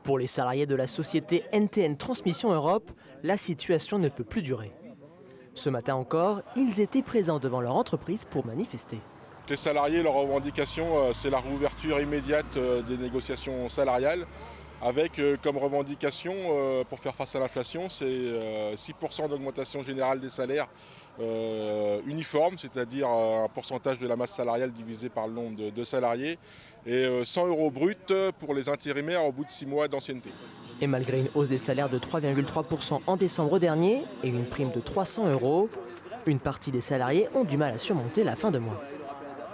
Pour les salariés de la société NTN Transmission Europe, la situation ne peut plus durer. Ce matin encore, ils étaient présents devant leur entreprise pour manifester. Les salariés, leur revendication, c'est la réouverture immédiate des négociations salariales, avec comme revendication, pour faire face à l'inflation, c'est 6% d'augmentation générale des salaires uniforme, c'est-à-dire un pourcentage de la masse salariale divisé par le nombre de salariés, et 100 € bruts pour les intérimaires au bout de 6 mois d'ancienneté. Et malgré une hausse des salaires de 3,3% en décembre dernier et une prime de 300 €, une partie des salariés ont du mal à surmonter la fin de mois.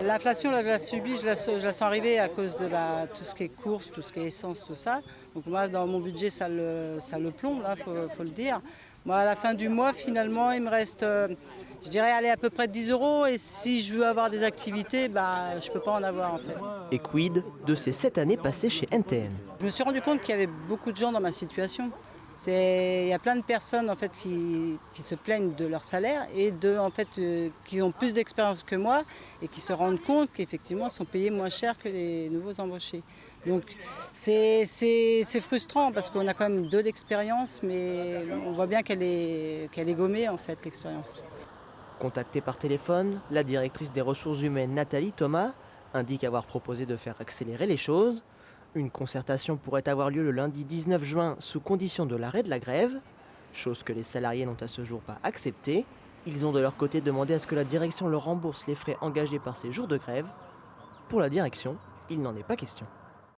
L'inflation, là, je la subis, je la sens arriver à cause de tout ce qui est courses, tout ce qui est essence, tout ça. Donc moi, dans mon budget, ça le plombe, là, faut le dire. Moi, à la fin du mois, finalement, il me reste, je dirais, aller à peu près 10 €. Et si je veux avoir des activités, je ne peux pas en avoir, en fait. Et quid de ces 7 années passées chez NTN? Je me suis rendu compte qu'il y avait beaucoup de gens dans ma situation. Il y a plein de personnes en fait, qui se plaignent de leur salaire et qui ont plus d'expérience que moi et qui se rendent compte qu'effectivement ils sont payés moins cher que les nouveaux embauchés. Donc c'est frustrant parce qu'on a quand même de l'expérience, mais on voit bien qu'elle est gommée en fait, l'expérience. Contactée par téléphone, la directrice des ressources humaines Nathalie Thomas indique avoir proposé de faire accélérer les choses. Une concertation pourrait avoir lieu le lundi 19 juin sous condition de l'arrêt de la grève, chose que les salariés n'ont à ce jour pas acceptée. Ils ont de leur côté demandé à ce que la direction leur rembourse les frais engagés par ces jours de grève. Pour la direction, il n'en est pas question.